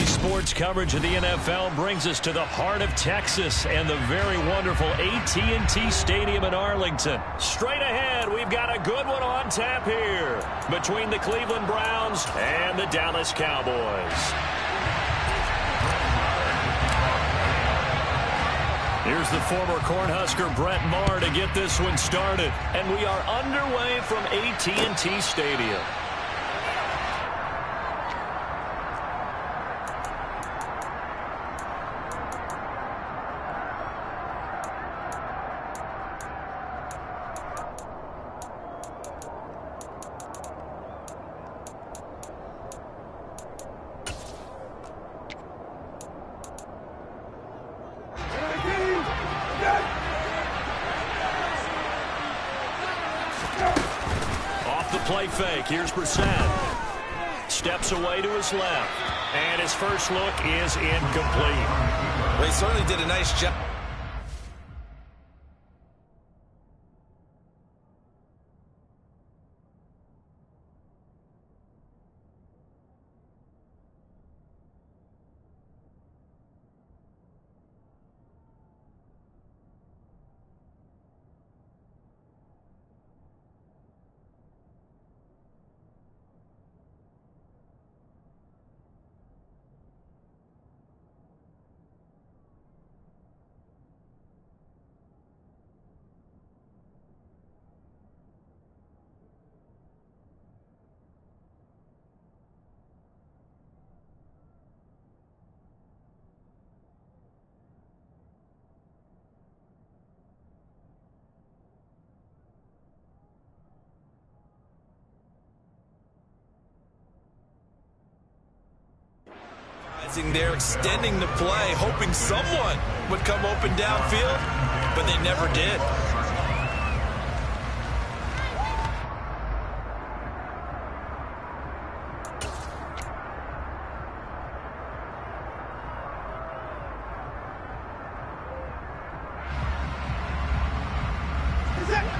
Sports coverage of the NFL brings us to the heart of Texas and the very wonderful AT&T Stadium in Arlington. Straight ahead, we've got a good one on tap here between the Cleveland Browns and the Dallas Cowboys. Here's the former Cornhusker Brett Maher to get this one started. And we are underway from AT&T Stadium. Play fake. Here's Brissett. Steps away to his left. And his first look is incomplete. Well, he certainly did a nice job. They're extending the play, hoping someone would come open downfield, but they never did.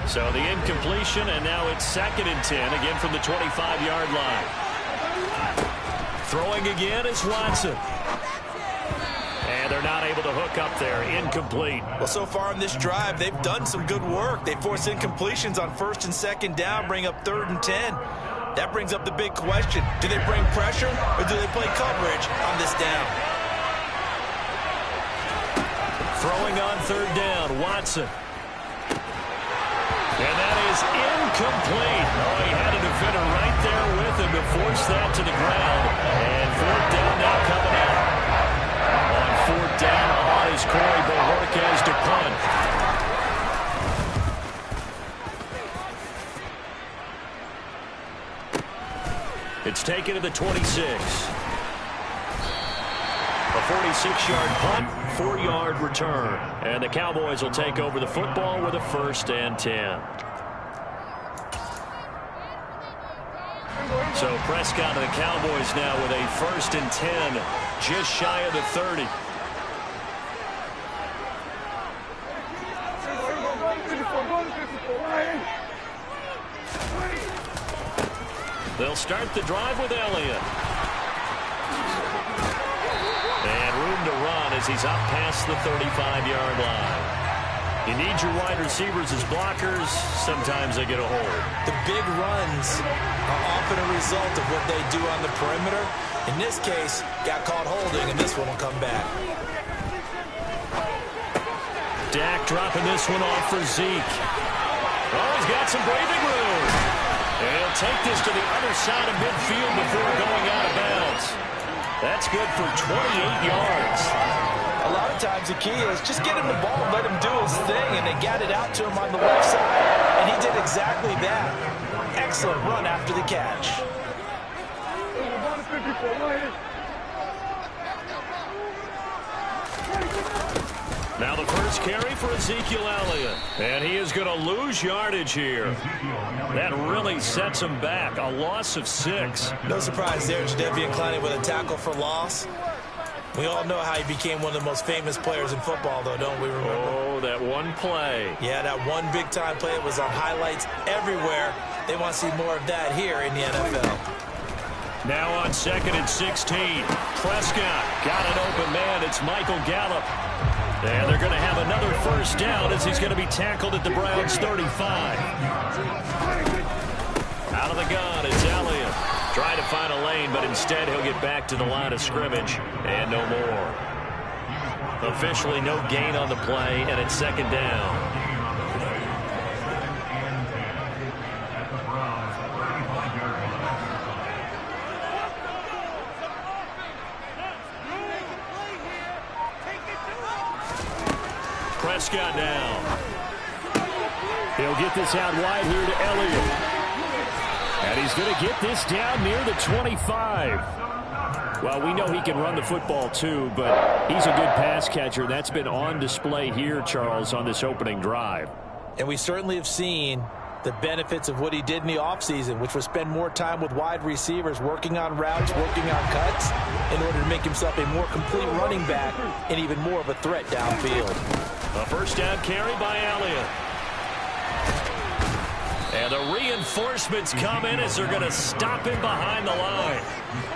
So the incompletion, and now it's 2nd and 10, again from the 25-yard line. Throwing again is Watson. And they're not able to hook up there. Incomplete. Well, so far in this drive, they've done some good work. They force incompletions on 1st and 2nd down, bring up 3rd and 10. That brings up the big question. Do they bring pressure, or do they play coverage on this down? Throwing on 3rd down, Watson. And that is incomplete. Oh, he had a defender right there with him to force that to the ground. And 4th down now coming out. On 4th down on is Corey Bojorquez to punt. It's taken to the 26. A 46-yard punt, 4-yard return. And the Cowboys will take over the football with a 1st and 10. So Prescott and the Cowboys now with a 1st and 10, just shy of the 30. They'll start the drive with Elliott. And room to run as he's up past the 35-yard line. You need your wide receivers as blockers. Sometimes they get a hold. The big runs are often a result of what they do on the perimeter. In this case, got caught holding, and this one will come back. Dak dropping this one off for Zeke. Oh, he's got some breathing room. And he'll take this to the other side of midfield before going out of bounds. That's good for 28 yards. A lot of times the key is just get him the ball and let him do his thing, and they got it out to him on the left side, and he did exactly that. Excellent run after the catch. Now the first carry for Ezekiel Elliott. And he is going to lose yardage here. That really sets him back. A loss of 6. No surprise there, Jadeveon Clowney with a tackle for loss. We all know how he became one of the most famous players in football, though, don't we remember? Oh, that one play. Yeah, that one big-time play. It was on highlights everywhere. They want to see more of that here in the NFL. Now on 2nd and 16. Prescott got an open man. It's Michael Gallup. And they're going to have another first down as he's going to be tackled at the Browns' 35. Out of the gun, it's Elliott. Trying to find a lane, but instead he'll get back to the line of scrimmage. And no more. Officially no gain on the play, and it's 2nd down. Prescott now. He'll get this out wide here to Elliott. And he's going to get this down near the 25. Well, we know he can run the football too, but he's a good pass catcher. That's been on display here, Charles, on this opening drive. And we certainly have seen the benefits of what he did in the offseason, which was spend more time with wide receivers, working on routes, working on cuts, in order to make himself a more complete running back and even more of a threat downfield. A first down carry by Elliott. And the reinforcements come in as they're going to stop him behind the line.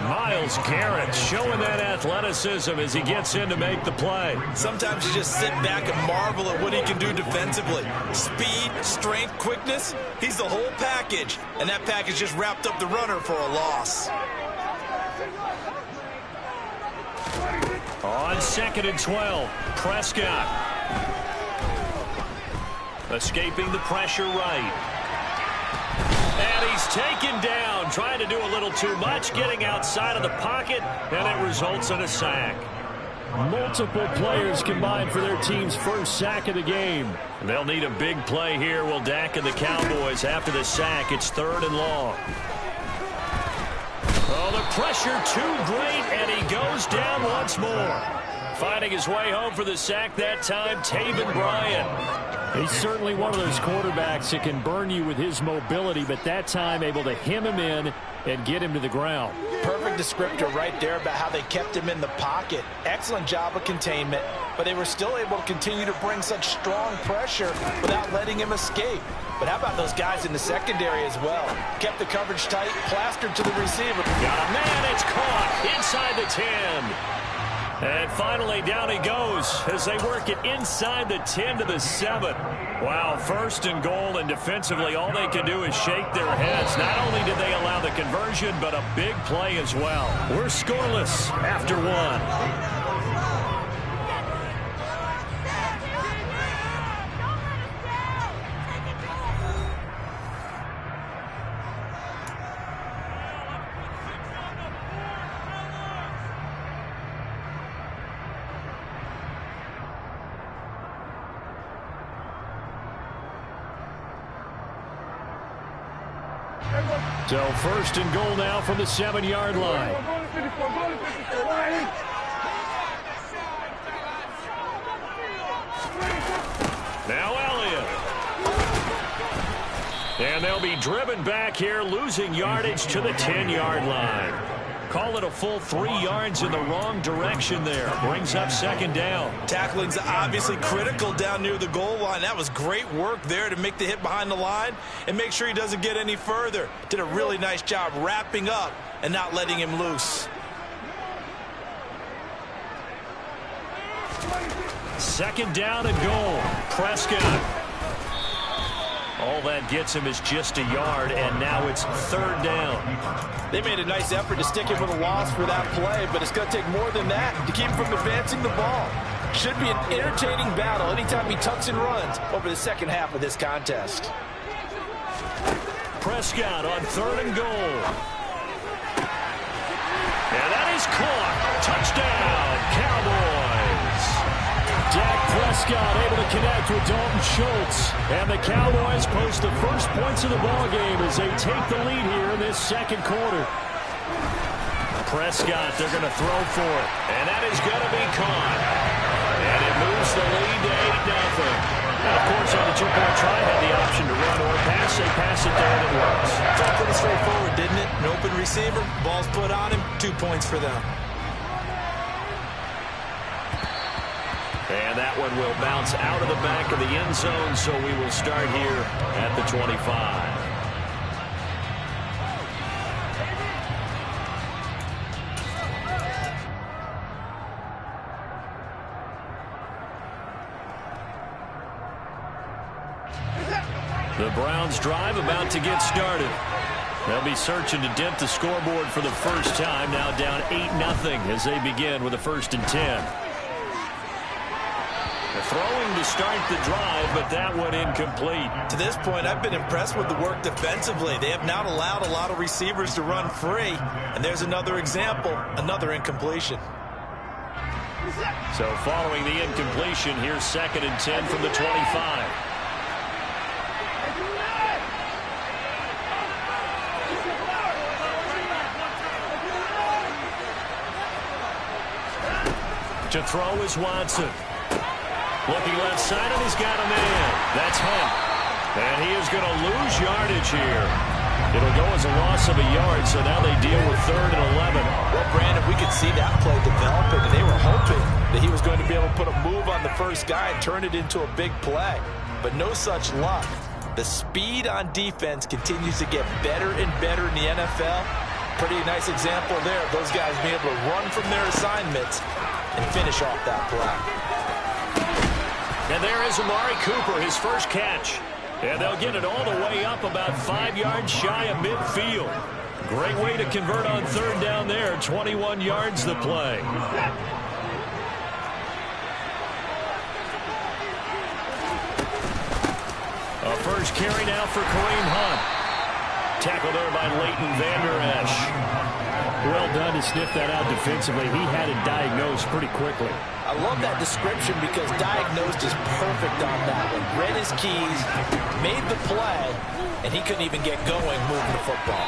Myles Garrett showing that athleticism as he gets in to make the play. Sometimes you just sit back and marvel at what he can do defensively. Speed, strength, quickness, he's the whole package. And that package just wrapped up the runner for a loss. On 2nd and 12, Prescott. Escaping the pressure right. And he's taken down, trying to do a little too much, getting outside of the pocket, and it results in a sack. Multiple players combined for their team's first sack of the game. They'll need a big play here, will Dak and the Cowboys. After the sack, it's 3rd and long. Oh, the pressure too great, and he goes down once more. Finding his way home for the sack that time, Taven Bryan. He's certainly one of those quarterbacks that can burn you with his mobility, but that time able to hem him in and get him to the ground. Perfect descriptor right there about how they kept him in the pocket. Excellent job of containment, but they were still able to continue to bring such strong pressure without letting him escape. But how about those guys in the secondary as well? Kept the coverage tight, plastered to the receiver. Got a man, it's caught inside the 10. And finally, down he goes as they work it inside the 10 to the 7. Wow, 1st and goal, and defensively, all they can do is shake their heads. Not only did they allow the conversion, but a big play as well. We're scoreless after 1. So 1st and goal now from the 7-yard line. Now Elliott. And they'll be driven back here, losing yardage to the 10-yard line. Call it a full 3 yards in the wrong direction there. Brings up 2nd down. Tackling's obviously critical down near the goal line. That was great work there to make the hit behind the line and make sure he doesn't get any further. Did a really nice job wrapping up and not letting him loose. 2nd down and goal. Prescott. All that gets him is just a yard, and now it's 3rd down. They made a nice effort to stick him with a loss for that play, but it's going to take more than that to keep him from advancing the ball. Should be an entertaining battle anytime he tucks and runs over the second half of this contest. Prescott on 3rd and goal. And that is caught. Touchdown, Cowboys. Dak Prescott able to connect with Dalton Schultz. And the Cowboys post the first points of the ballgame as they take the lead here in this 2nd quarter. Prescott, they're going to throw for it. And that is going to be caught. And it moves the lead to 8-0. And, of course, on the 2-point try, had the option to run or pass. They pass it there, and it works. It's all pretty straightforward, didn't it? An open receiver, ball's put on him, 2 points for them. And that one will bounce out of the back of the end zone, so we will start here at the 25. Browns drive about to get started. They'll be searching to dent the scoreboard for the first time. Now down 8-0 as they begin with a 1st and 10. They're throwing to start the drive, but that one incomplete. To this point, I've been impressed with the work defensively. They have not allowed a lot of receivers to run free. And there's another example, another incompletion. So following the incompletion, here's 2nd and 10 from the 25. To throw is Watson. Looking left side, and he's got a man. That's Hunt. And he is going to lose yardage here. It'll go as a loss of a yard, so now they deal with 3rd and 11. Well, Brandon, we could see that play developing, and they were hoping that he was going to be able to put a move on the first guy and turn it into a big play. But no such luck. The speed on defense continues to get better and better in the NFL. Pretty nice example there of those guys being able to run from their assignments and finish off that play. And there is Amari Cooper, his first catch. And they'll get it all the way up about 5 yards shy of midfield. Great way to convert on 3rd down there. 21 yards the play. A first carry now for Kareem Hunt. Tackled there by Leighton Vander Esch. Well done to sniff that out defensively. He had it diagnosed pretty quickly. I love that description because diagnosed is perfect on that one. Read his keys, made the play, and he couldn't even get going moving the football.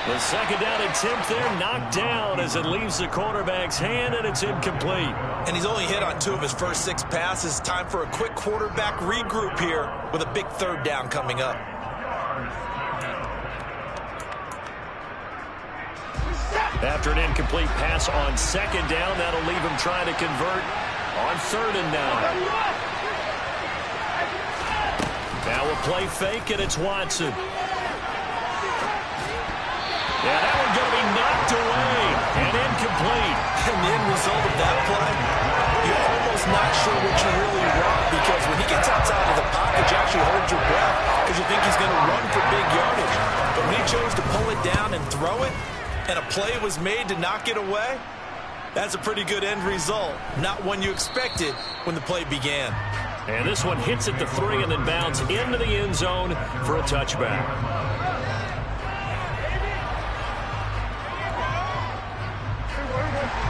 The 2nd down attempt there knocked down as it leaves the quarterback's hand, and it's incomplete. And he's only hit on 2 of his first 6 passes. Time for a quick quarterback regroup here with a big 3rd down coming up. After an incomplete pass on 2nd down, that'll leave him trying to convert on 3rd and 9. Now a play fake, and it's Watson. Yeah, that one's going to be knocked away and incomplete. And the end result of that play, you're almost not sure what you really want, because when he gets outside of the pocket, you actually hold your breath because you think he's going to run for big yardage. But when he chose to pull it down and throw it, and a play was made to knock it away, that's a pretty good end result. Not one you expected when the play began. And this one hits at the 3 and then bounds into the end zone for a touchback.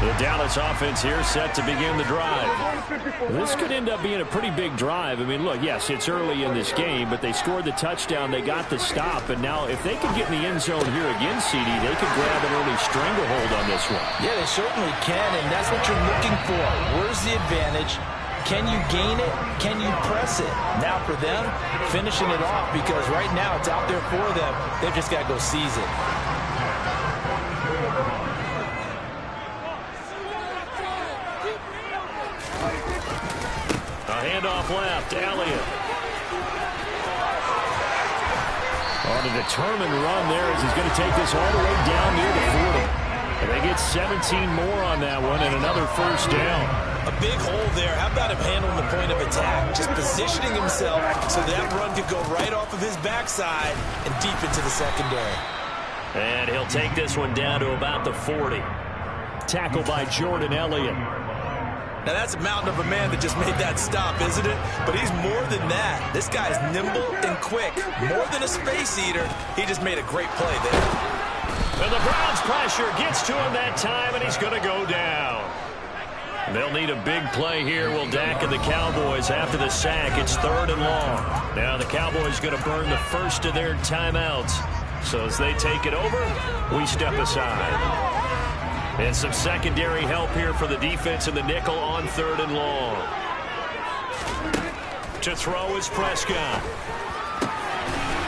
The Dallas offense here set to begin the drive. This could end up being a pretty big drive. I mean, look, yes, it's early in this game, but they scored the touchdown, they got the stop, and now if they could get in the end zone here again, CD, they could grab an early stranglehold on this one. Yeah, they certainly can, and that's what you're looking for. Where's the advantage? Can you gain it? Can you press it? Now for them, finishing it off, because right now it's out there for them. They've just got to go seize it. Handoff left, Elliott. On a determined run there as he's going to take this all the way down near the 40. And they get 17 more on that one and another 1st down. A big hole there. How about him handling the point of attack? Just positioning himself so that run could go right off of his backside and deep into the secondary. And he'll take this one down to about the 40. Tackled by Jordan Elliott. Now, that's a mountain of a man that just made that stop, isn't it? But he's more than that. This guy's nimble and quick. More than a space eater. He just made a great play there. And the Browns pressure gets to him that time, and he's going to go down. They'll need a big play here, will Dak and the Cowboys after the sack. It's 3rd and long. Now the Cowboys going to burn the first of their timeouts. So as they take it over, we step aside. And some secondary help here for the defense in the nickel on 3rd and long. To throw is Prescott.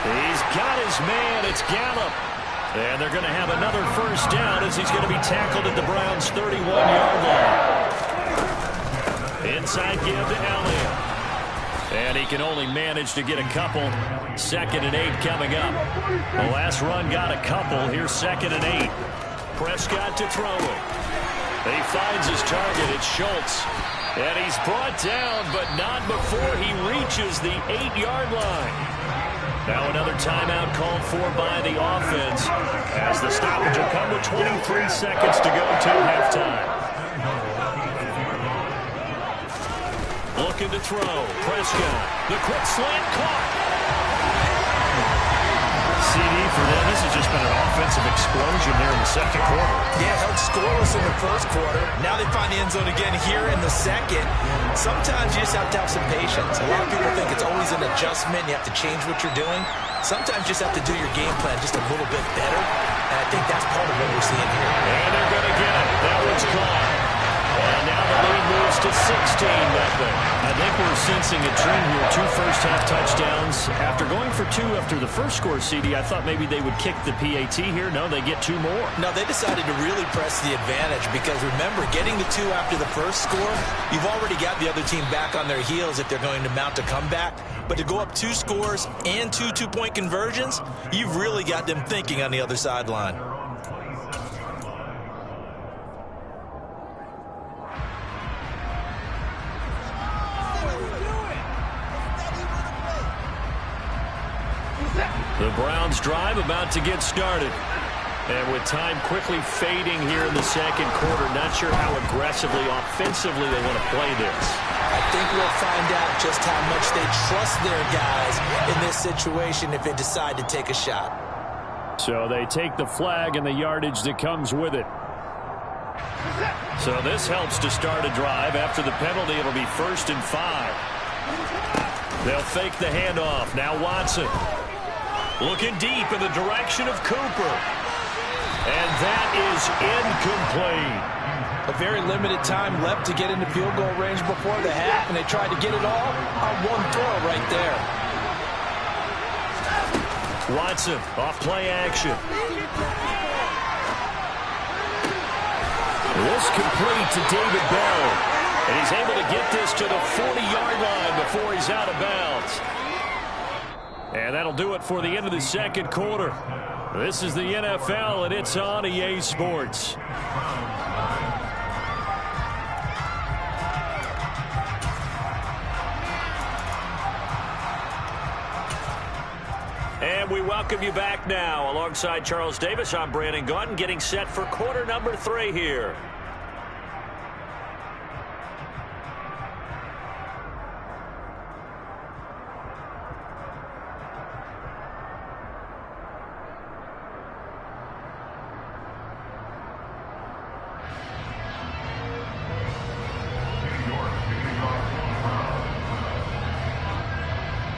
He's got his man. It's Gallup. And they're going to have another 1st down as he's going to be tackled at the Browns' 31-yard line. Inside give to Elliott. And he can only manage to get a couple. 2nd and 8 coming up. The last run got a couple. Here's 2nd and 8. Prescott to throw it. He finds his target. It's Schultz. And he's brought down, but not before he reaches the 8-yard line. Now another timeout called for by the offense as the stoppage will come with 23 seconds to go to halftime. Looking to throw. Prescott. The quick slant caught. CD for them. This has just been an offensive explosion here in the second quarter. Yeah, held scoreless in the first quarter. Now they find the end zone again here in the second. Sometimes you just have to have some patience. A lot of people think it's always an adjustment. You have to change what you're doing. Sometimes you just have to do your game plan just a little bit better. And I think that's part of what we're seeing here. And they're going to get it. That one's caught. And now the lead moves to 16-0. I think we're sensing a trend here. 2 first-half touchdowns. After going for 2 after the first score, CD, I thought maybe they would kick the PAT here. No, they get 2 more. No, they decided to really press the advantage because, remember, getting the 2 after the first score, you've already got the other team back on their heels if they're going to mount a comeback. But to go up 2 scores and 2 two-point conversions, you've really got them thinking on the other sideline. The Browns drive about to get started. And with time quickly fading here in the second quarter, not sure how aggressively, offensively they want to play this. I think we'll find out just how much they trust their guys in this situation if they decide to take a shot. So they take the flag and the yardage that comes with it. So this helps to start a drive. After the penalty, it'll be 1st and 5. They'll fake the handoff. Now Watson. Looking deep in the direction of Cooper. And that is incomplete. A very limited time left to get into field goal range before the half, and they tried to get it all on one throw right there. Watson off play action. This complete to David Bell. And he's able to get this to the 40-yard line before he's out of bounds. And that'll do it for the end of the second quarter. This is the NFL, and it's on EA Sports. And we welcome you back now. Alongside Charles Davis, I'm Brandon Gaudin, getting set for quarter number 3 here.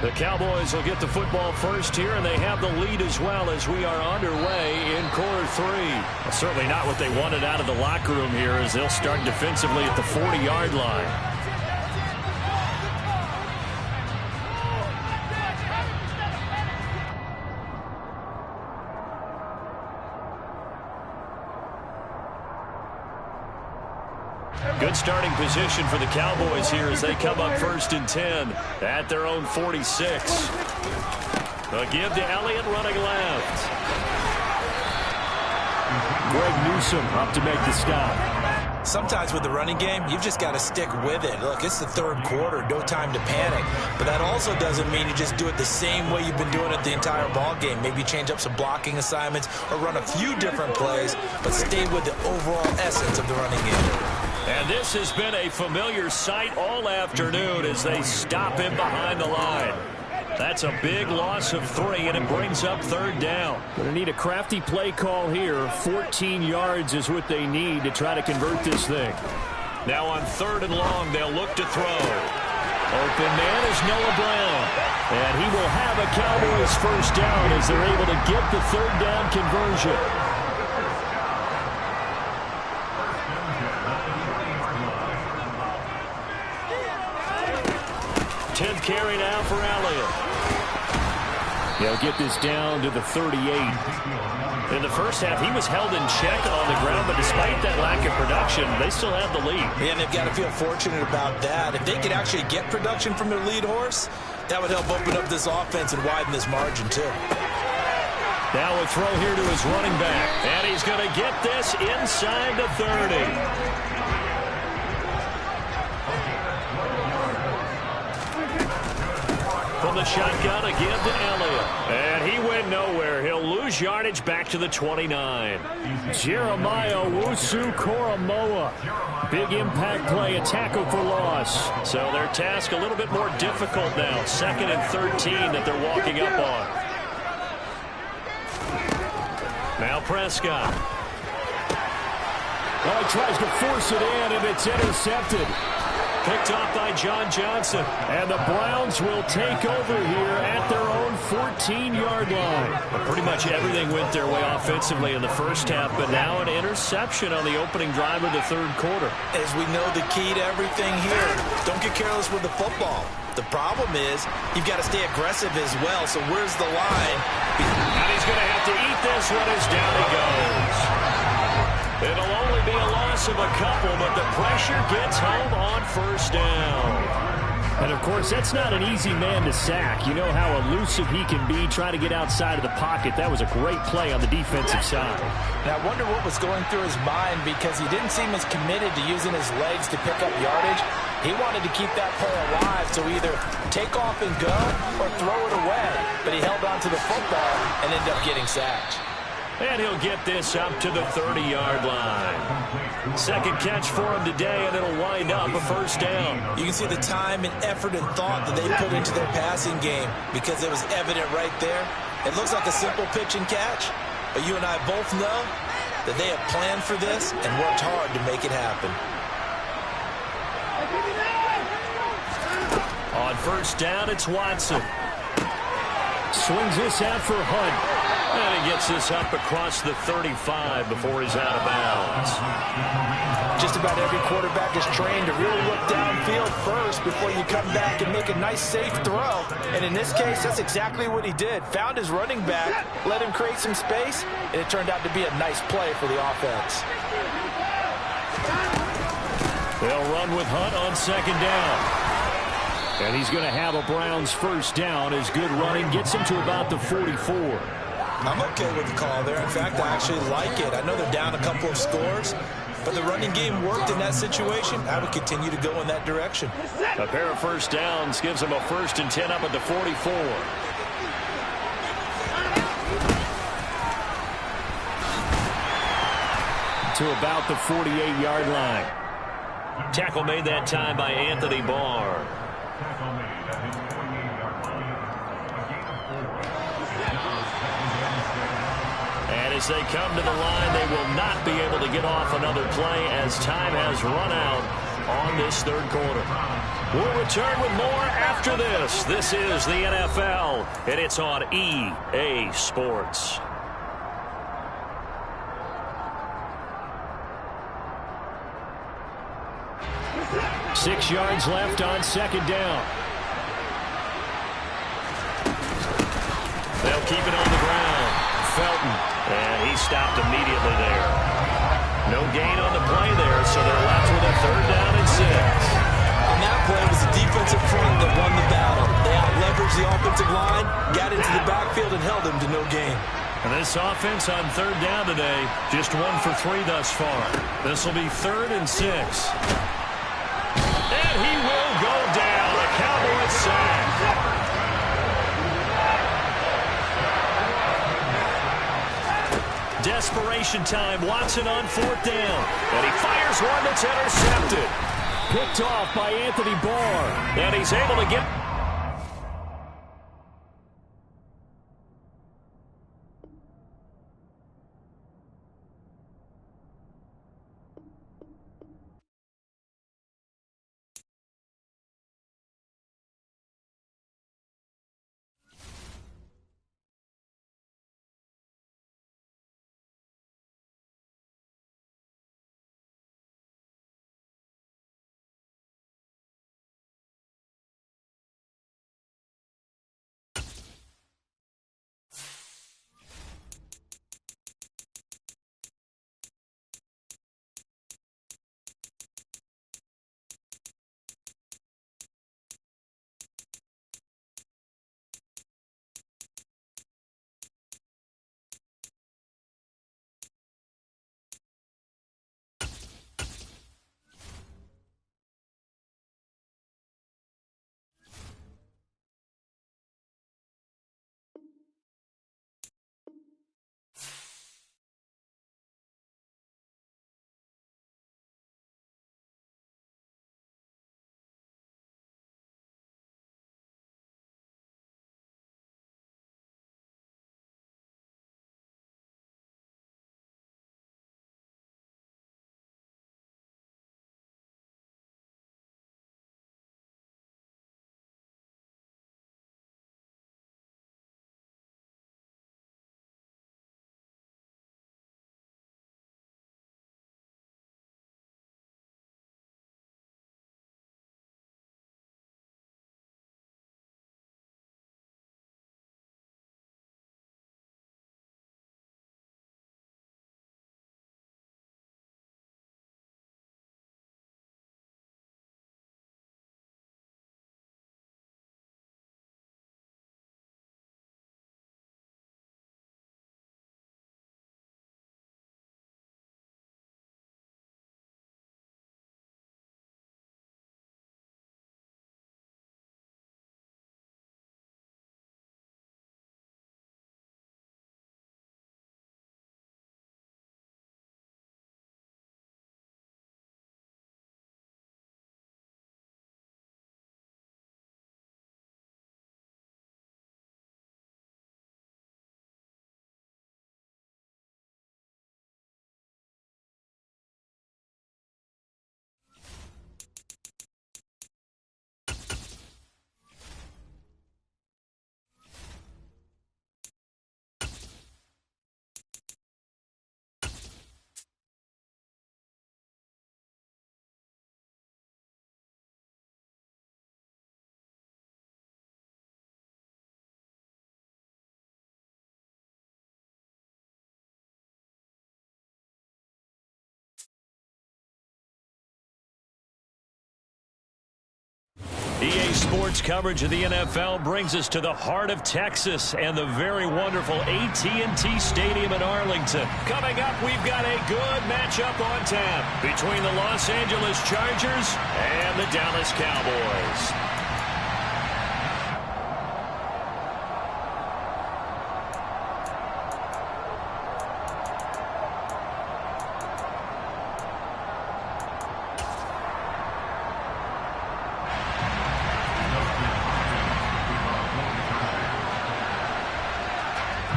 The Cowboys will get the football first here, and they have the lead as well as we are underway in quarter 3. Well, certainly not what they wanted out of the locker room here as they'll start defensively at the 40-yard line. Good starting position for the Cowboys here as they come up 1st and 10 at their own 46. A give to Elliott running left. Greg Newsome up to make the stop. Sometimes with the running game, you've just got to stick with it. Look, it's the 3rd quarter, no time to panic. But that also doesn't mean you just do it the same way you've been doing it the entire ball game. Maybe change up some blocking assignments or run a few different plays, but stay with the overall essence of the running game. And this has been a familiar sight all afternoon as they stop him behind the line. That's a big loss of 3, and it brings up 3rd down. Going to need a crafty play call here. 14 yards is what they need to try to convert this thing. Now on 3rd and long, they'll look to throw. Open man is Noah Brown. And he will have a Cowboys 1st down as they're able to get the 3rd down conversion. 10th carry now for Elliott. He'll get this down to the 38. In the first half, he was held in check on the ground, but despite that lack of production, they still have the lead. Yeah, and they've got to feel fortunate about that. If they could actually get production from their lead horse, that would help open up this offense and widen this margin, too. Now a throw here to his running back, and he's going to get this inside the 30. From the shotgun, a give to Elliott. And he went nowhere. He'll lose yardage back to the 29. Jeremiah Owusu-Koramoah. Big impact play, a tackle for loss. So their task a little bit more difficult now. 2nd and 13 that they're walking up on. Now Prescott. Oh, he tries to force it in, and it's intercepted. Picked off by John Johnson. And the Browns will take over here at their own 14-yard line. Well, pretty much everything went their way offensively in the first half, but now an interception on the opening drive of the third quarter. As we know, the key to everything here, don't get careless with the football. The problem is you've got to stay aggressive as well, so where's the line? And he's going to have to eat this one as down he goes. It'll only be a loss of a couple, but the pressure gets home on first down. And, of course, that's not an easy man to sack. You know how elusive he can be trying to get outside of the pocket. That was a great play on the defensive side. Now, I wonder what was going through his mind, because he didn't seem as committed to using his legs to pick up yardage. He wanted to keep that play alive, so either take off and go or throw it away. But he held on to the football and ended up getting sacked. And he'll get this up to the 30-yard line. Second catch for him today, and it'll wind up a first down. You can see the time and effort and thought that they put into their passing game, because it was evident right there. It looks like a simple pitch and catch, but you and I both know that they have planned for this and worked hard to make it happen. On first down, it's Watson. Swings this out for Hunt. And he gets this up across the 35 before he's out of bounds. Just about every quarterback is trained to really look downfield first before you come back and make a nice, safe throw. And in this case, that's exactly what he did. Found his running back, let him create some space, and it turned out to be a nice play for the offense. They'll run with Hunt on second down. And he's going to have a Browns first down as good running gets him to about the 44. I'm okay with the call there. In fact, I actually like it. I know they're down a couple of scores, but the running game worked in that situation. I would continue to go in that direction. A pair of first downs gives them a 1st and 10 up at the 44. To about the 48-yard line. Tackle made that time by Anthony Barr. As they come to the line, they will not be able to get off another play as time has run out on this third quarter. We'll return with more after this. This is the NFL, and it's on EA Sports. Six yards left on second down. They'll keep it on the ground. Felton. And he stopped immediately there. No gain on the play there, so they're left with a 3rd down and 6. On that play, it was the defensive front that won the battle. They out-leveraged the offensive line, got into the backfield, and held them to no gain. And this offense on 3rd down today, just 1 for 3 thus far. This will be 3rd and 6. And he will go down. A Cowboys sack. Desperation time. Watson on 4th down. And he fires one that's intercepted. Picked off by Anthony Barr. And he's able to get... Sports coverage of the NFL brings us to the heart of Texas and the very wonderful AT&T Stadium in Arlington. Coming up, we've got a good matchup on tap between the Los Angeles Chargers and the Dallas Cowboys.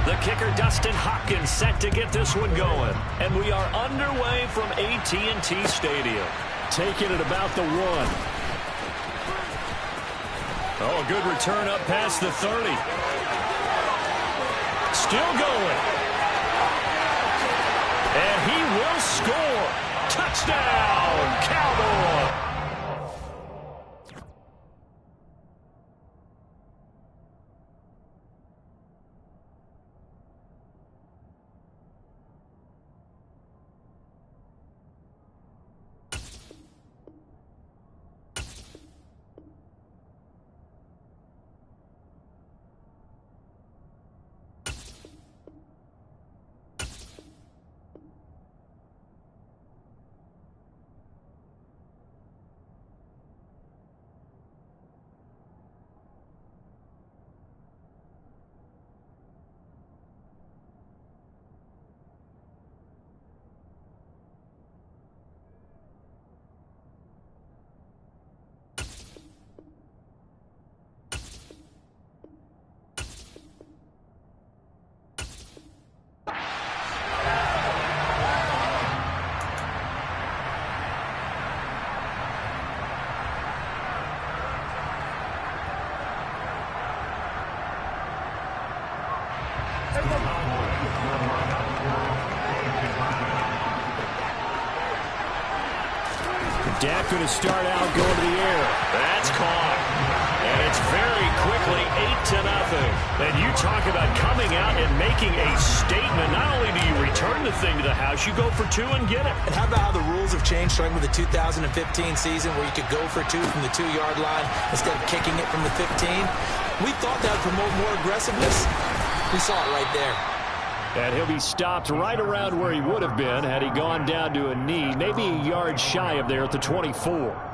The kicker, Dustin Hopkins, set to get this one going. And we are underway from AT&T Stadium. Taking it about the 1. Oh, a good return up past the 30. Still going. And he will score. Touchdown, Cowboys. Dak going to start out going to the air. That's caught. And it's very quickly 8-0. And you talk about coming out and making a statement. Not only do you return the thing to the house, you go for 2 and get it. And how about how the rules have changed starting with the 2015 season where you could go for 2 from the 2-yard line instead of kicking it from the 15? We thought that would promote more aggressiveness. We saw it right there. And he'll be stopped right around where he would have been had he gone down to a knee, maybe a yard shy of there at the 24.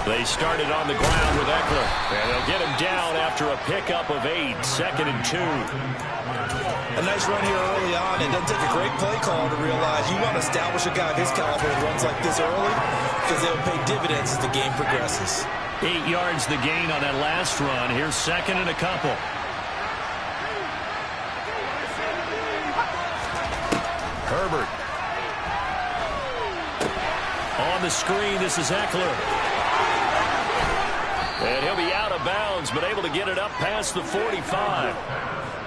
They started on the ground with Eckler, and they'll get him down after a pickup of 8, 2nd and 2. A nice run here early on. It doesn't take a great play call to realize you want to establish a guy of his caliber who runs like this early because they'll pay dividends as the game progresses. 8 yards the gain on that last run. Here's 2nd and a couple. Herbert. On the screen, this is Eckler. And he'll be out of bounds, but able to get it up past the 45.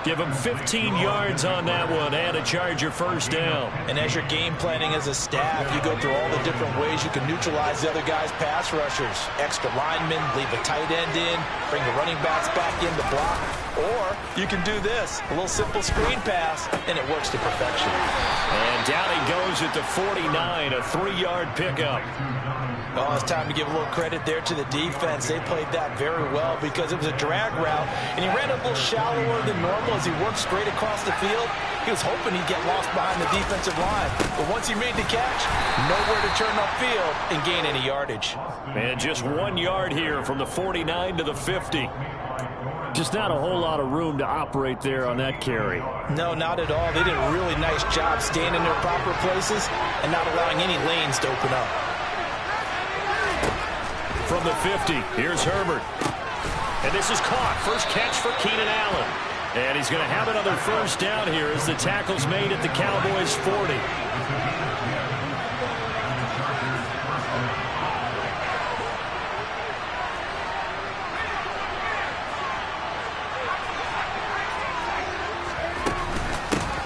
Give him 15 yards on that one and a Charger first down. And as you're game planning as a staff, you go through all the different ways you can neutralize the other guy's pass rushers. Extra linemen, leave a tight end in, bring the running backs back in to block. Or you can do this, a little simple screen pass, and it works to perfection. And down he goes at the 49, a 3-yard pickup. Well, it's time to give a little credit there to the defense. They played that very well because it was a drag route, and he ran a little shallower than normal as he worked straight across the field. He was hoping he'd get lost behind the defensive line. But once he made the catch, nowhere to turn upfield and gain any yardage. And just 1 yard here from the 49 to the 50. Just not a whole lot of room to operate there on that carry. No, not at all. They did a really nice job staying in their proper places and not allowing any lanes to open up. From the 50, here's Herbert. And this is caught. First catch for Keenan Allen. And he's going to have another first down here as the tackle's made at the Cowboys' 40.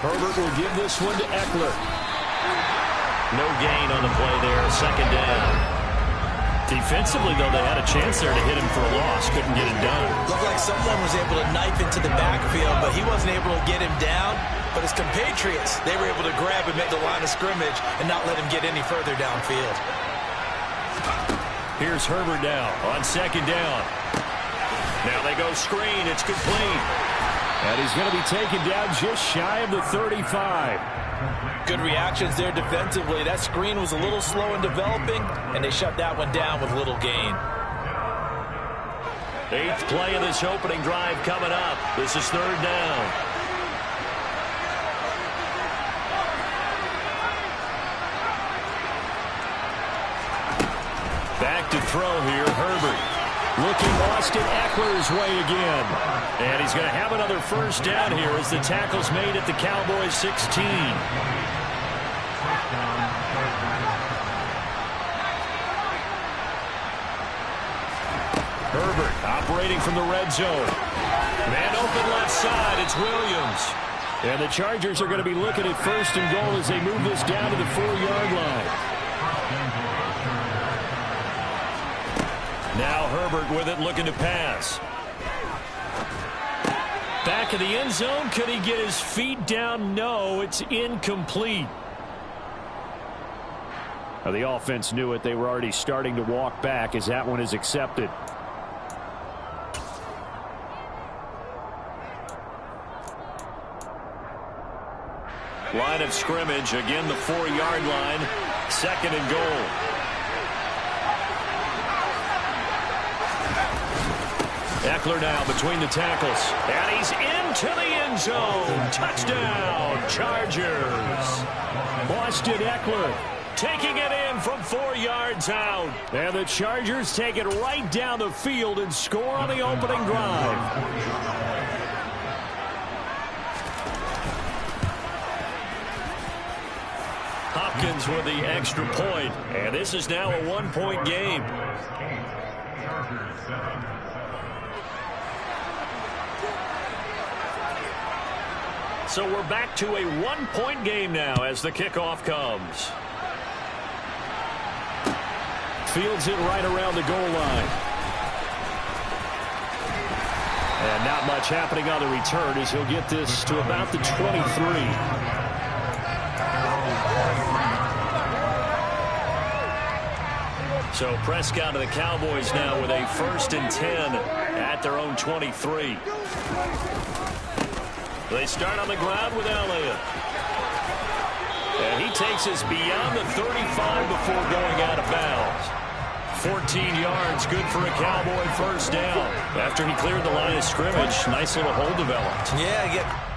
Herbert will give this one to Eckler. No gain on the play there, 2nd down. Defensively, though, they had a chance there to hit him for a loss. Couldn't get it done. Looked like someone was able to knife into the backfield, but he wasn't able to get him down. But his compatriots, they were able to grab him at the line of scrimmage and not let him get any further downfield. Here's Herbert now on second down. Now they go screen. It's complete. And he's going to be taken down just shy of the 35. Good reactions there defensively. That screen was a little slow in developing, and they shut that one down with little gain. 8th play of this opening drive coming up. This is third down. Back to throw here, Herbert. Looking Austin Eckler's way again. And he's going to have another first down here as the tackle's made at the Cowboys 16. Herbert operating from the red zone. Man open left side. It's Williams. And the Chargers are going to be looking at first and goal as they move this down to the 4-yard line. Now Herbert with it, looking to pass. Back of the end zone. Could he get his feet down? No, it's incomplete. Now, the offense knew it. They were already starting to walk back as that one is accepted. Line of scrimmage, again the 4-yard line. Second and goal. Eckler now between the tackles. And he's into the end zone. Touchdown, Chargers. Austin Eckler taking it in from 4 yards out. And the Chargers take it right down the field and score on the opening drive. Hopkins with the extra point. And this is now a 1-point game. So we're back to a 1-point game now as the kickoff comes. Fields it right around the goal line. And not much happening on the return as he'll get this to about the 23. So Prescott of the Cowboys now with a 1st and 10 at their own 23. They start on the ground with Elliott. And he takes us beyond the 35 before going out of bounds. 14 yards, good for a Cowboy first down. After he cleared the line of scrimmage, nice little hole developed. Yeah.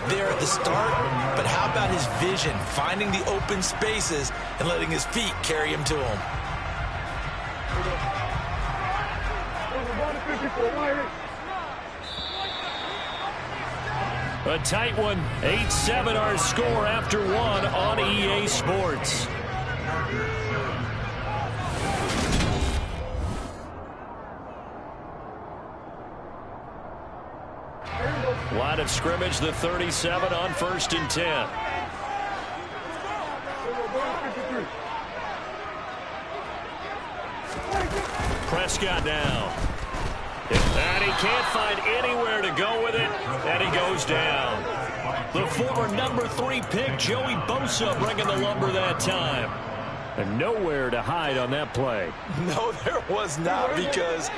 There at the start, but how about his vision, finding the open spaces and letting his feet carry him to him. A tight one, 8-7 our score after one on EA Sports. Line of scrimmage, the 37 on 1st and 10. Prescott now. And he can't find anywhere to go with it, and he goes down. The former number 3 pick, Joey Bosa, bringing the lumber that time. And nowhere to hide on that play. No, there was not, because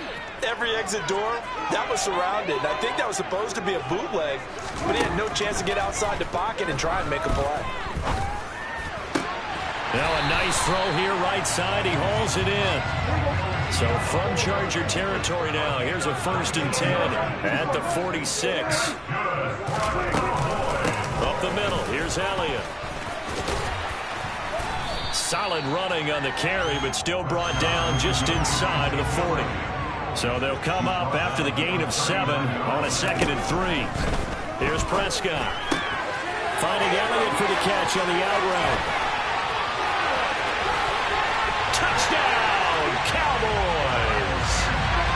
every exit door, that was surrounded. I think that was supposed to be a bootleg, but he had no chance to get outside the pocket and try and make a play. Now a nice throw here, right side. He hauls it in. So from Charger territory now, here's a 1st and 10 at the 46. Up the middle, here's Elliott. Solid running on the carry, but still brought down just inside of the 40. So they'll come up after the gain of 7 on a 2nd and 3. Here's Prescott. Finding Elliott for the catch on the out route. Touchdown, Cowboys!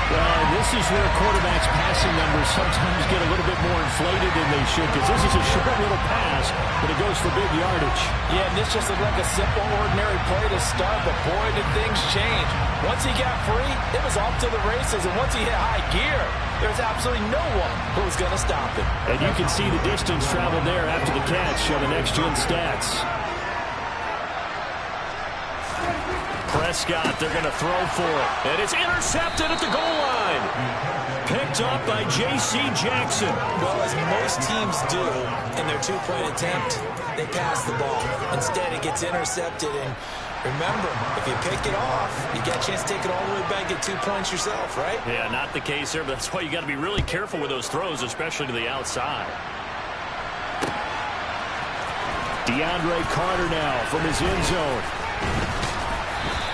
Well, this is where quarterbacks' passing numbers sometimes get a little bit more inflated than they should, because this is a short little pass, but it goes for big yardage. Yeah, and this just looked like a simple, ordinary play to start, but boy, did things change. Once he got free, it was off to the races, and once he hit high gear, there's absolutely no one who was going to stop him. And you can see the distance traveled there after the catch on the next-gen stats. Prescott, they're going to throw for it. And it's intercepted at the goal line. Picked up by J.C. Jackson. Well, as most teams do in their two-point attempt, they pass the ball. Instead, it gets intercepted. And remember, if you pick it off, you get a chance to take it all the way back, get 2 points yourself, right? Yeah, not the case here, but that's why you got to be really careful with those throws, especially to the outside. DeAndre Carter now from his end zone.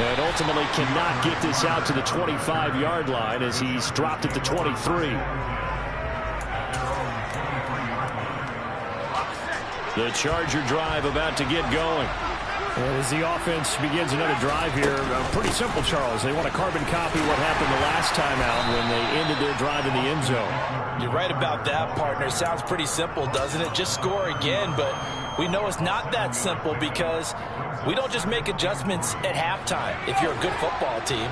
And ultimately cannot get this out to the 25-yard line as he's dropped at the 23. The Charger drive about to get going. And as the offense begins another drive here, pretty simple, Charles. They want to carbon copy what happened the last time out when they ended their drive in the end zone. You're right about that, partner. Sounds pretty simple, doesn't it? Just score again, but we know it's not that simple because we don't just make adjustments at halftime. If you're a good football team,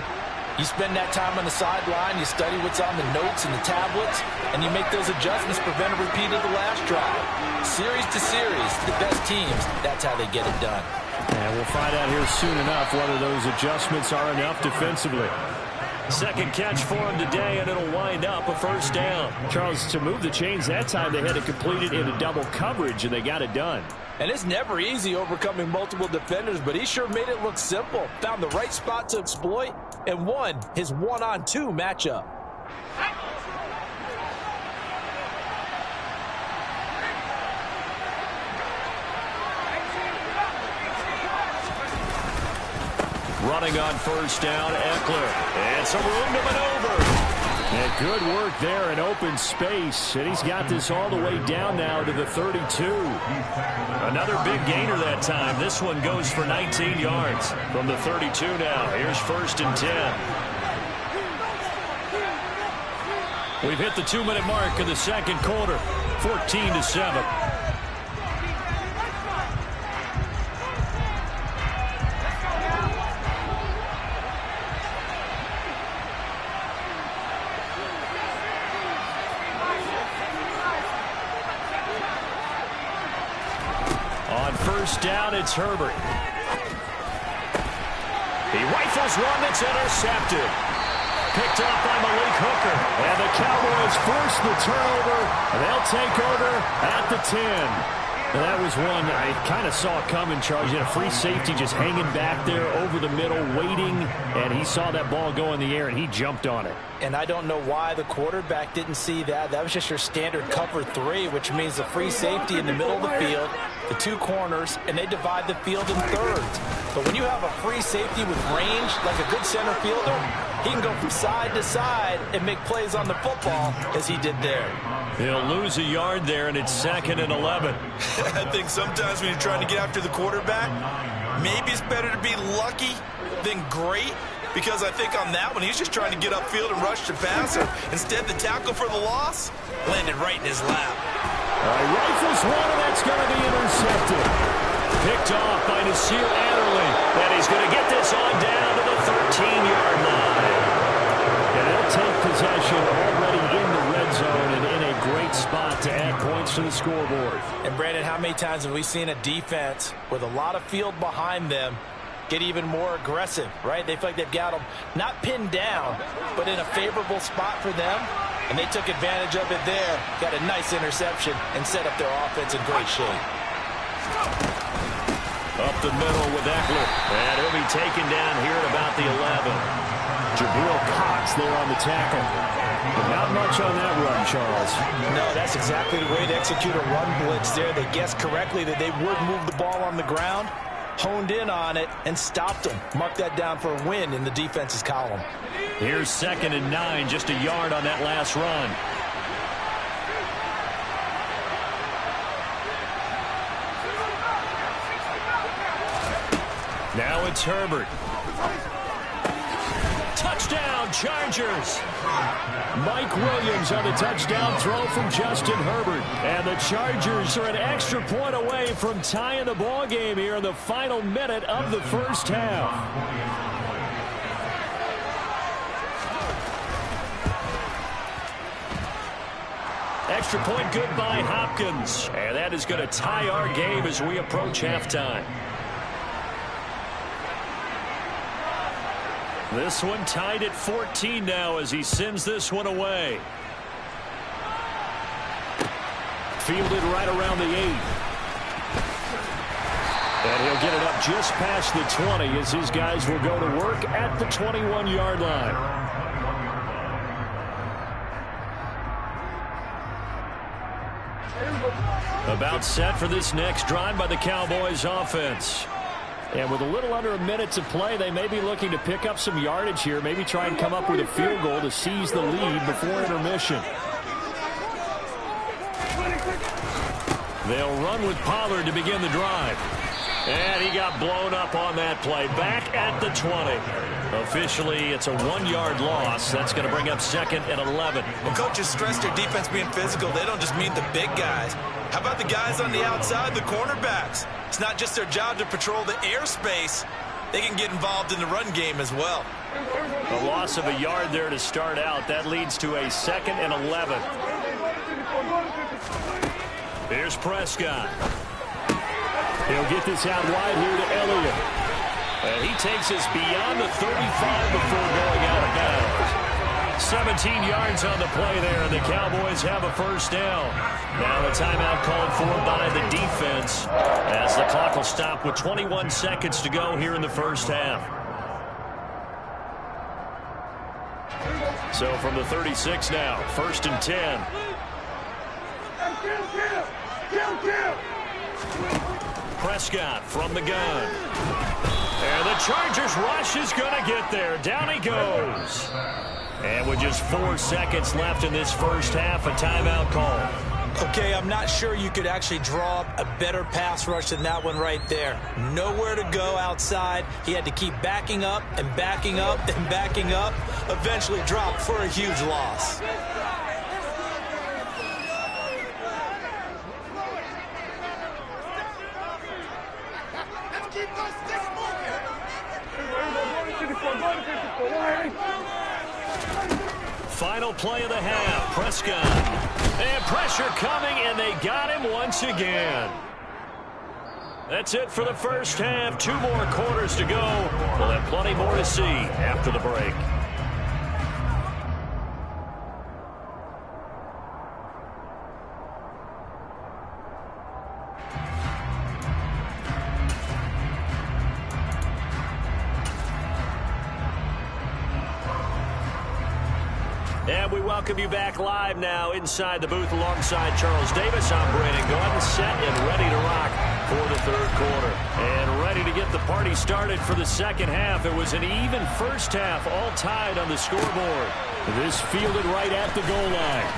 you spend that time on the sideline, you study what's on the notes and the tablets, and you make those adjustments, prevent a repeat of the last drive. Series to series, the best teams, that's how they get it done. And we'll find out here soon enough whether those adjustments are enough defensively. Second catch for him today, and it'll wind up a first down. Charles, to move the chains that time, they had to complete it into double coverage, and they got it done. And it's never easy overcoming multiple defenders, but he sure made it look simple. Found the right spot to exploit and won his one-on-two matchup. Running on first down, Eckler. And some room to maneuver. And good work there in open space. And he's got this all the way down now to the 32. Another big gainer that time. This one goes for 19 yards from the 32 now. Here's first and 10. We've hit the 2-minute mark of the second quarter. 14-7. First down, it's Herbert. He rifles one that's intercepted. Picked up by Malik Hooker. And the Cowboys force the turnover. They'll take over at the 10. And that was one I kind of saw coming, Charles. You had a free safety just hanging back there over the middle, waiting, and he saw that ball go in the air, and he jumped on it. And I don't know why the quarterback didn't see that. That was just your standard cover 3, which means the free safety in the middle of the field, the 2 corners, and they divide the field in thirds. But when you have a free safety with range, like a good center fielder, he can go from side to side and make plays on the football as he did there. He'll lose a yard there, and it's 2nd and 11. I think sometimes when you're trying to get after the quarterback, maybe it's better to be lucky than great, because I think on that one, he's just trying to get upfield and rush the passer. Instead, the tackle for the loss landed right in his lap. Rifles one, and that's going to be intercepted. Picked off by Nasir Adderley. And he's going to get this on down to the 13-yard line. And they'll take possession already in the red zone and in a great spot to add points to the scoreboard. And, Brandon, how many times have we seen a defense with a lot of field behind them get even more aggressive, right? They feel like they've got them not pinned down, but in a favorable spot for them, and they took advantage of it there, got a nice interception, and set up their offense in great shape. Up the middle with Eckler, and he'll be taken down here at about the 11. Jabril Cox there on the tackle. But not much on that run, Charles. No, that's exactly the way to execute a run blitz there. They guessed correctly that they would move the ball on the ground. honed in on it, and stopped them. Mark that down for a win in the defense's column. Here's 2nd and 9, just a yard on that last run. Now it's Herbert. Touchdown, Chargers. Mike Williams on the touchdown throw from Justin Herbert. And the Chargers are an extra point away from tying the ball game here in the final minute of the first half. Extra point good by Hopkins. And that is going to tie our game as we approach halftime. This one tied at 14 now as he sends this one away. Fielded right around the 8. And he'll get it up just past the 20 as his guys will go to work at the 21-yard line. About set for this next drive by the Cowboys offense. And with a little under a minute to play, they may be looking to pick up some yardage here, maybe try and come up with a field goal to seize the lead before intermission. They'll run with Pollard to begin the drive. And he got blown up on that play. Back at the 20. Officially, it's a 1-yard loss. That's going to bring up 2nd and 11. When coaches stress their defense being physical, they don't just mean the big guys. How about the guys on the outside, the cornerbacks? It's not just their job to patrol the airspace. They can get involved in the run game as well. A loss of a yard there to start out. That leads to a 2nd and 11. Here's Prescott. He'll get this out wide here to Elliott. And he takes us beyond the 35 before going out of bounds. 17 yards on the play there, and the Cowboys have a first down. Now a timeout called for by the defense as the clock will stop with 21 seconds to go here in the first half. So from the 36 now, 1st and 10. Prescott from the gun. And the Chargers rush is going to get there. Down he goes. And with just 4 seconds left in this first half, a timeout call. Okay, I'm not sure you could actually draw up a better pass rush than that one right there. Nowhere to go outside. He had to keep backing up and backing up and backing up. Eventually dropped for a huge loss. Final play of the half. Prescott. And pressure coming, and they got him once again. That's it for the first half. 2 more quarters to go. We'll have plenty more to see after the break. And we welcome you back live now inside the booth alongside Charles Davis. I'm Brandon Gaudin, set and ready to rock for the third quarter. And ready to get the party started for the second half. It was an even first half, all tied on the scoreboard. This fielded right at the goal line.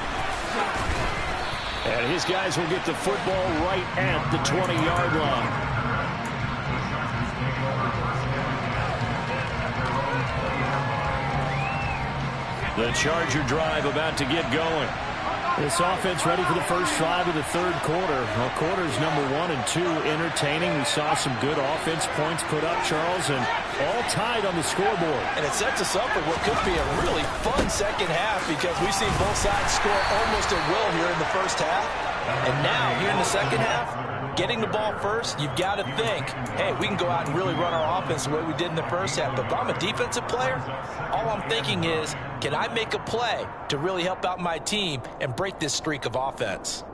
And his guys will get the football right at the 20-yard line. The Charger drive about to get going. This offense ready for the first drive of the third quarter. Well, quarters number 1 and 2 entertaining. We saw some good offense points put up, Charles, and all tied on the scoreboard. And it sets us up for what could be a really fun second half because we've seen both sides score almost at will here in the first half. And now, here in the second half, getting the ball first, you've got to think, hey, we can go out and really run our offense the way we did in the first half. But if I'm a defensive player, all I'm thinking is, can I make a play to really help out my team and break this streak of offense?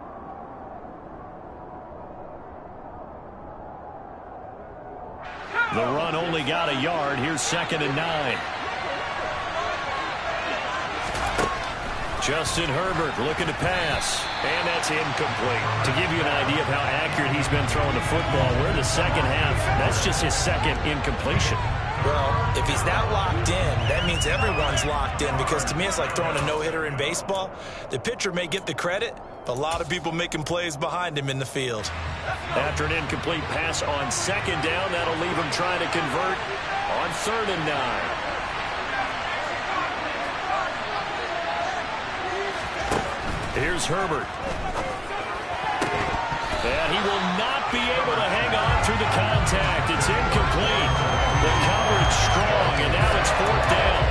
The run only got a yard. Here's 2nd and 9. Justin Herbert looking to pass. And that's incomplete. To give you an idea of how accurate he's been throwing the football, we're in the second half. That's just his second incompletion. Well, if he's not locked in, that means everyone's locked in, because to me it's like throwing a no-hitter in baseball. The pitcher may get the credit, but a lot of people making plays behind him in the field. After an incomplete pass on second down, that'll leave him trying to convert on 3rd and 9. Here's Herbert. And he will not be able to hang on through the contact. It's incomplete. The coverage strong, and now it's 4th down.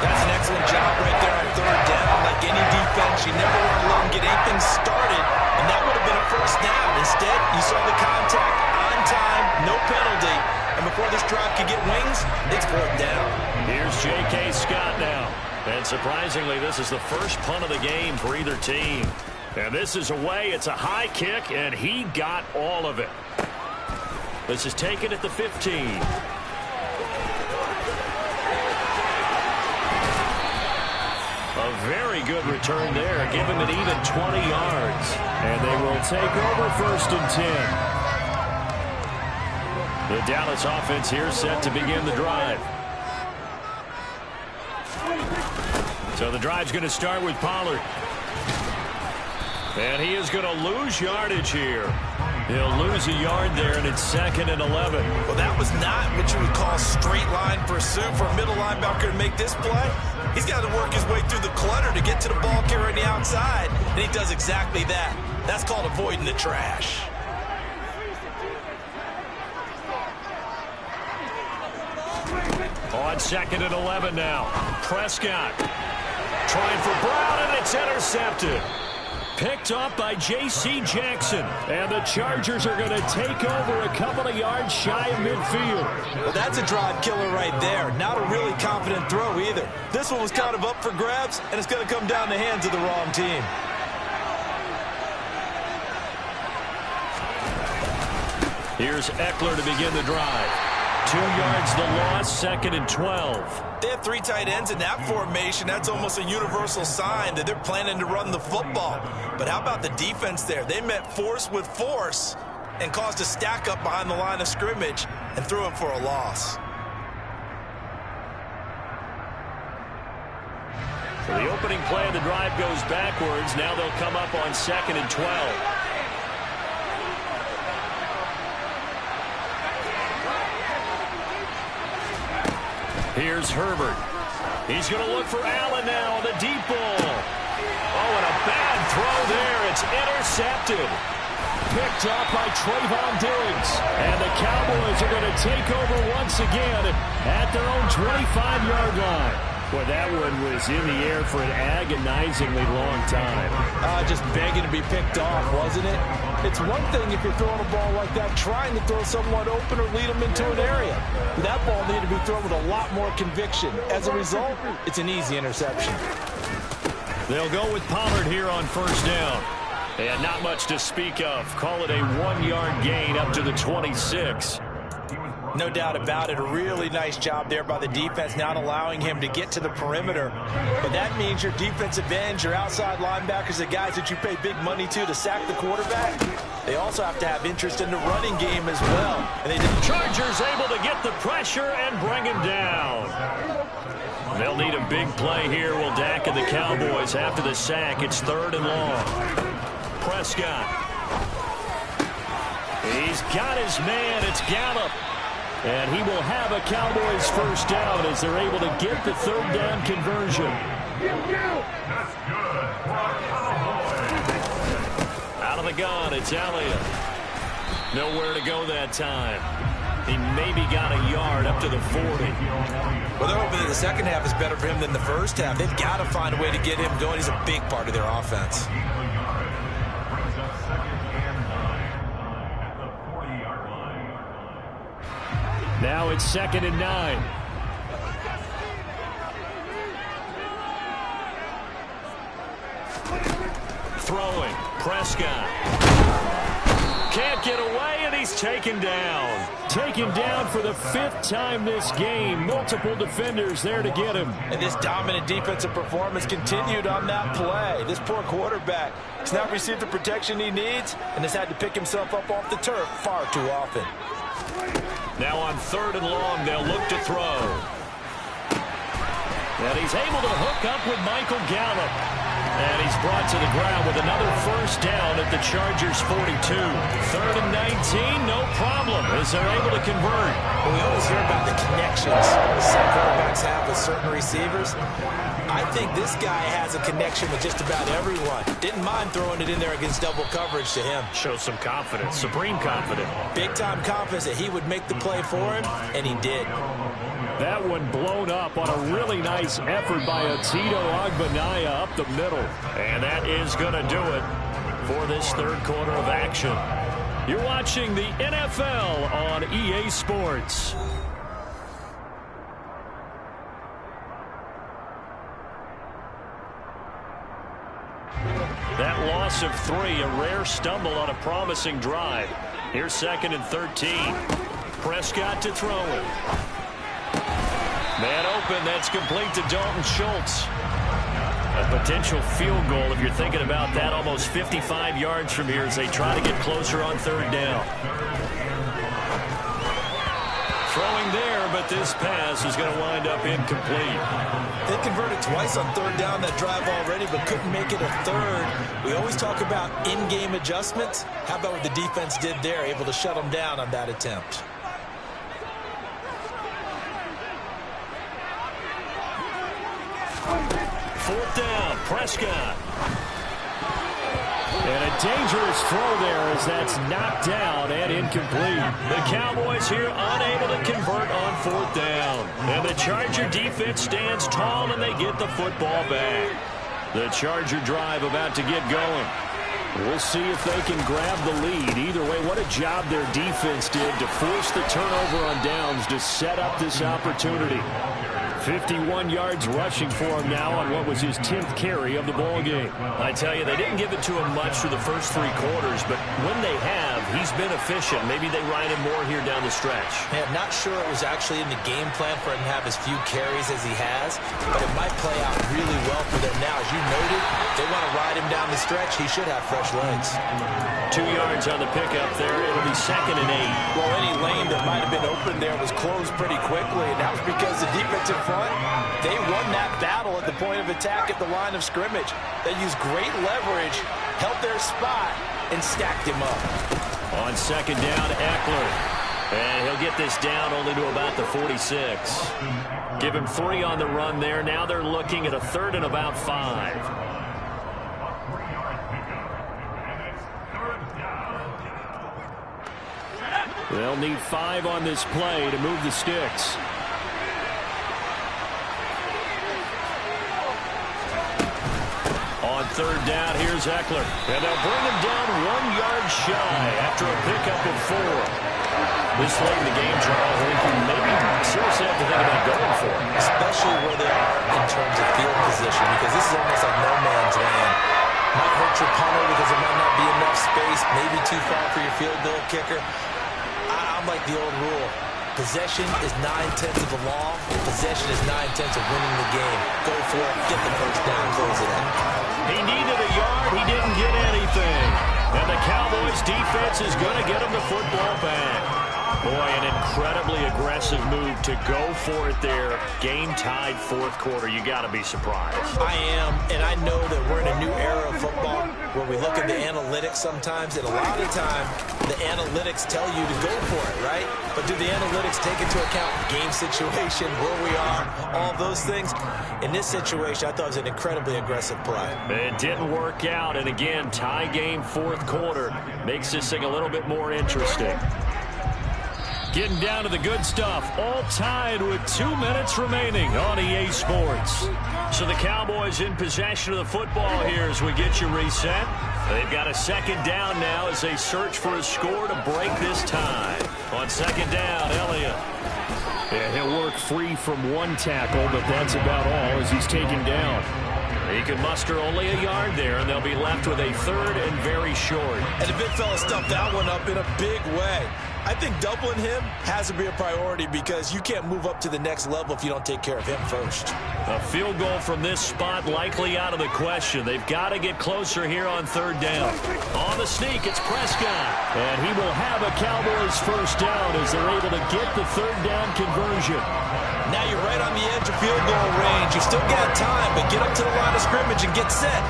That's an excellent job right there on 3rd down. Like any defense, you never want to let them get anything started, and that would have been a 1st down. Instead, you saw the contact on time, no penalty, and before this drive could get wings, it's 4th down. Here's J.K. Scott now. And surprisingly, this is the first punt of the game for either team. And this is away. It's a high kick, and he got all of it. This is taken at the 15. A very good return there. Give him an even 20 yards. And they will take over 1st and 10. The Dallas offense here set to begin the drive. So the drive's going to start with Pollard. And he is going to lose yardage here. He'll lose a yard there, and it's 2nd and 11. Well, that was not what you would call straight line pursuit for a middle linebacker to make this play. He's got to work his way through the clutter to get to the ball carrier on the outside, and he does exactly that. That's called avoiding the trash. On 2nd and 11 now. Prescott trying for Brown, and it's intercepted. Picked up by J.C. Jackson. And the Chargers are going to take over a couple of yards shy of midfield. Well, that's a drive killer right there. Not a really confident throw either. This one was kind of up for grabs, and it's going to come down the hands of the wrong team. Here's Eckler to begin the drive. 2 yards the loss, 2nd and 12. They have 3 tight ends in that formation. That's almost a universal sign that they're planning to run the football. But how about the defense there? They met force with force and caused a stack up behind the line of scrimmage and threw him for a loss. So the opening play of the drive goes backwards. Now they'll come up on 2nd and 12. Here's Herbert. He's going to look for Allen now on the deep ball. Oh, and a bad throw there. It's intercepted. Picked up by Trayvon Diggs. And the Cowboys are going to take over once again at their own 25-yard line. Boy, that one was in the air for an agonizingly long time. Just begging to be picked off, wasn't it? It's one thing if you're throwing a ball like that, trying to throw someone open or lead them into an area. But that ball needed to be thrown with a lot more conviction. As a result, it's an easy interception. They'll go with Pollard here on 1st down. And not much to speak of. Call it a 1-yard gain up to the 26. No doubt about it. A really nice job there by the defense, not allowing him to get to the perimeter. But that means your defensive ends, your outside linebackers, the guys that you pay big money to sack the quarterback, they also have to have interest in the running game as well. And they did. Chargers able to get the pressure and bring him down. They'll need a big play here. Will Dak and the Cowboys after the sack. It's 3rd and long. Prescott. He's got his man. It's Gallup. And he will have a Cowboys 1st down as they're able to get the 3rd down conversion. Out of the gun, it's Elliott. Nowhere to go that time. He maybe got a yard up to the 40. Well, they're hoping that the second half is better for him than the first half. They've got to find a way to get him going. He's a big part of their offense. Now it's 2nd and 9. Throwing. Prescott. Can't get away, and he's taken down. Taken down for the 5th time this game. Multiple defenders there to get him. And this dominant defensive performance continued on that play. This poor quarterback has not received the protection he needs and has had to pick himself up off the turf far too often. Now on 3rd and long, they'll look to throw. And he's able to hook up with Michael Gallup. And he's brought to the ground with another first down at the Chargers' 42. 3rd and 19, no problem, as they're able to convert. Well, we always hear about the connections some quarterbacks have with certain receivers. I think this guy has a connection with just about everyone. Didn't mind throwing it in there against double coverage to him. Shows some confidence, supreme confidence. Big-time confidence that he would make the play for him, and he did. That one blown up on a really nice effort by Tito Agbanaya up the middle. And that is going to do it for this 3rd quarter of action. You're watching the NFL on EA Sports. That loss of 3, a rare stumble on a promising drive. Here's 2nd and 13. Prescott to throw it. Man open, that's complete to Dalton Schultz. A potential field goal, if you're thinking about that, almost 55 yards from here as they try to get closer on 3rd down. Throwing there, but this pass is going to wind up incomplete. They converted twice on 3rd down that drive already, but couldn't make it a 3rd. We always talk about in-game adjustments. How about what the defense did there, able to shut them down on that attempt? 4th down, Prescott. And a dangerous throw there as that's knocked down and incomplete. The Cowboys here unable to convert on 4th down. And the Charger defense stands tall and they get the football back. The Charger drive about to get going. We'll see if they can grab the lead. Either way, what a job their defense did to force the turnover on downs to set up this opportunity. 51 yards rushing for him now on what was his 10th carry of the ballgame. I tell you, they didn't give it to him much for the first 3 quarters, but when they have, he's been efficient. Maybe they ride him more here down the stretch. Man, not sure it was actually in the game plan for him to have as few carries as he has, but it might play out really well for them now. As you noted, they want to ride him down the stretch. He should have fresh legs. 2 yards on the pickup there. It'll be 2nd and 8. Well, any lane that might have been open there was closed pretty quickly, and that was because the defensive front, they won that battle at the point of attack at the line of scrimmage. They used great leverage, held their spot, and stacked him up. On 2nd down, Eckler. And he'll get this down only to about the 46. Give him 3 on the run there. Now they're looking at a 3rd and about 5. They'll need 5 on this play to move the sticks. On 3rd down, here's Eckler. And they'll bring him down 1 yard shy after a pickup of 4. This late in the game, Charles, I think you maybe seriously have to think about going for it. Especially where they are in terms of field position, because this is almost like no man's land. Might hurt your punter because there might not be enough space, maybe too far for your field goal kicker. I'm like the old rule. Possession is 9/10 of the law. Possession is 9/10 of winning the game. Go for it. Get the first down. Close it out. He needed a yard. He didn't get anything. And the Cowboys defense is going to get him the football back. Boy, an incredibly aggressive move to go for it there. Game-tied 4th quarter. You got to be surprised. I am, and I know that we're in a new era of football where we look at the analytics sometimes, and a lot of the time the analytics tell you to go for it, right? But do the analytics take into account game situation, where we are, all those things? In this situation, I thought it was an incredibly aggressive play. It didn't work out, and again, tie game 4th quarter makes this thing a little bit more interesting. Getting down to the good stuff, all tied with 2 minutes remaining on EA Sports. So the Cowboys in possession of the football here as we get you reset. They've got a 2nd down now as they search for a score to break this tie. On 2nd down, Elliott. Yeah, he'll work free from 1 tackle, but that's about all as he's taken down. He can muster only a yard there, and they'll be left with a 3rd and very short. And the big fella stuffed that one up in a big way. I think doubling him has to be a priority because you can't move up to the next level if you don't take care of him first. A field goal from this spot likely out of the question. They've got to get closer here on third down. On the sneak, it's Prescott. And he will have a Cowboys first down as they're able to get the third down conversion. Now you're right on the edge of field goal range. You still got time, but get up to the line of scrimmage and get set.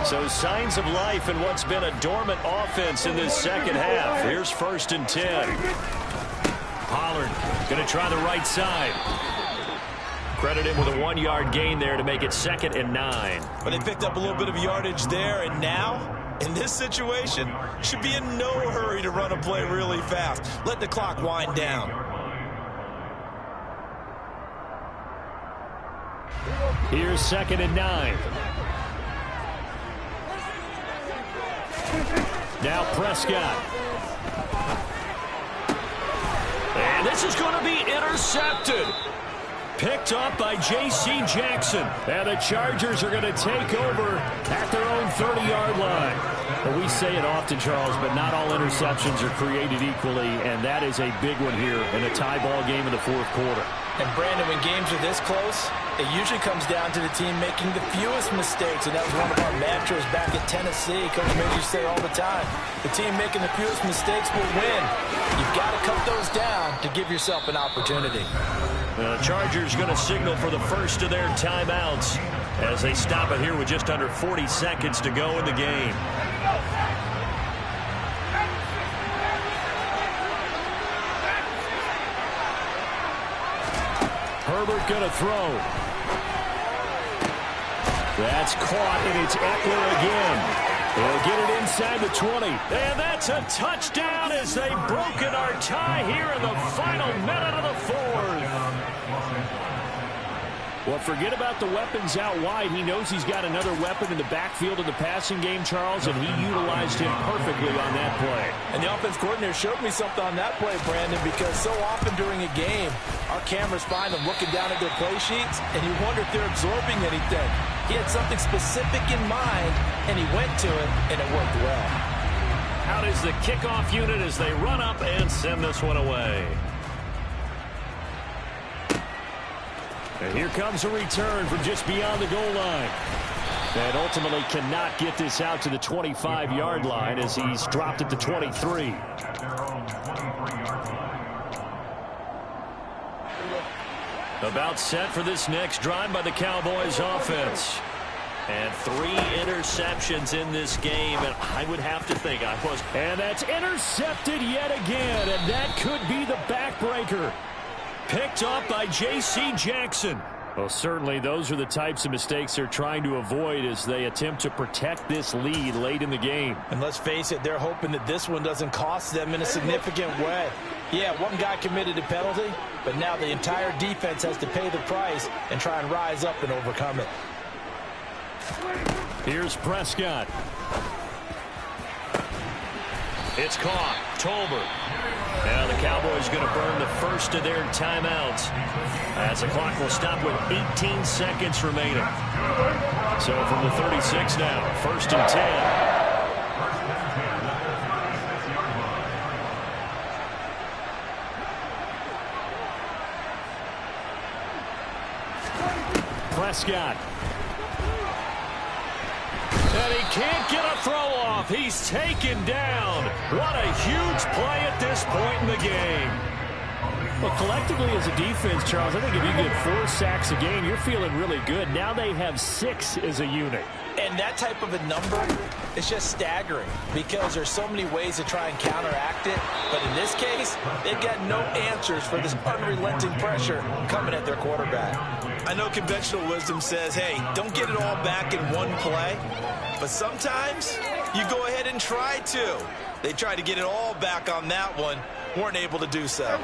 So signs of life in what's been a dormant offense in this second half. Here's 1st and 10. Pollard going to try the right side. Credit him with a 1-yard gain there to make it 2nd and 9. But they picked up a little bit of yardage there, and now, in this situation, should be in no hurry to run a play really fast. Let the clock wind down. Here's 2nd and 9. Now Prescott. And this is going to be intercepted. Picked up by J.C. Jackson. And the Chargers are going to take over at their own 30-yard line. Well, we say it often, Charles, but not all interceptions are created equally, and that is a big one here in a tie ball game in the 4th quarter. And, Brandon, when games are this close, it usually comes down to the team making the fewest mistakes, and that was one of our mantras back at Tennessee. Coach Major say all the time, the team making the fewest mistakes will win. You've got to cut those down to give yourself an opportunity. The Chargers going to signal for the first of their timeouts as they stop it here with just under 40 seconds to go in the game. Herbert going to throw. That's caught, and it's Eckler again. They'll get it inside the 20. And that's a touchdown as they've broken our tie here in the final minute of the 4th. Well, forget about the weapons out wide. He knows he's got another weapon in the backfield of the passing game, Charles, and he utilized him perfectly on that play. And the offense coordinator showed me something on that play, Brandon, because so often during a game, our cameras find them looking down at their play sheets, and you wonder if they're absorbing anything. He had something specific in mind, and he went to it, and it worked well. Out is the kickoff unit as they run up and send this one away. And here comes a return from just beyond the goal line. And ultimately cannot get this out to the 25-yard line as he's dropped at the 23. About set for this next drive by the Cowboys offense. And 3 interceptions in this game, and I would have to think I was. And that's intercepted yet again, and that could be the backbreaker. Picked up by J.C. Jackson. Well, certainly those are the types of mistakes they're trying to avoid as they attempt to protect this lead late in the game. And let's face it, they're hoping that this one doesn't cost them in a significant way. Yeah, one guy committed a penalty, but now the entire defense has to pay the price and try and rise up and overcome it. Here's Prescott. It's caught. Tolbert. Now the Cowboys going to burn the first of their timeouts as the clock will stop with 18 seconds remaining. So from the 36 now, 1st and 10. Prescott. And he can't get a throw off. He's taken down. What a huge play at this point in the game. Well, collectively as a defense, Charles, I think if you get 4 sacks a game, you're feeling really good. Now they have 6 as a unit. And that type of a number is just staggering because there's so many ways to try and counteract it. But in this case, they've got no answers for this unrelenting pressure coming at their quarterback. I know conventional wisdom says, hey, don't get it all back in one play. But sometimes you go ahead and try to. They tried to get it all back on that one, weren't able to do so.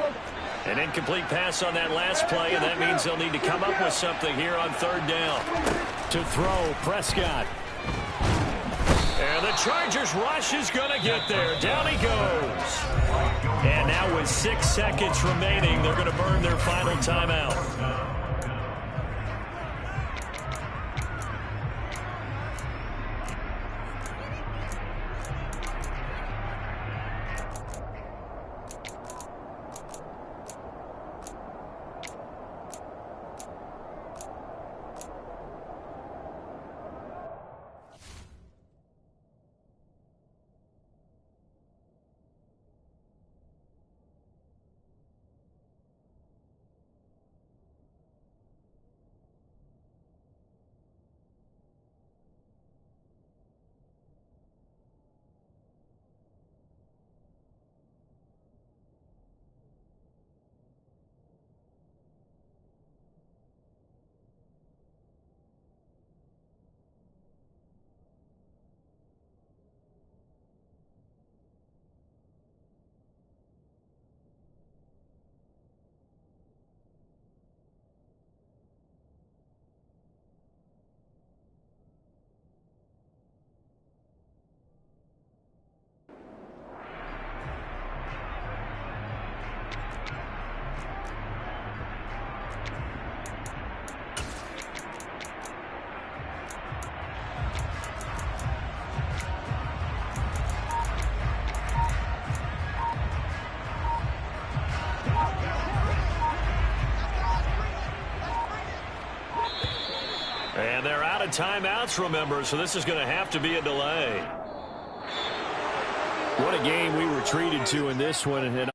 An incomplete pass on that last play, and that means they'll need to come up with something here on 3rd down. To throw, Prescott. And the Chargers rush is going to get there. Down he goes. And now with 6 seconds remaining, they're going to burn their final timeout. And they're out of timeouts, remember, so this is going to have to be a delay. What a game we were treated to in this one. And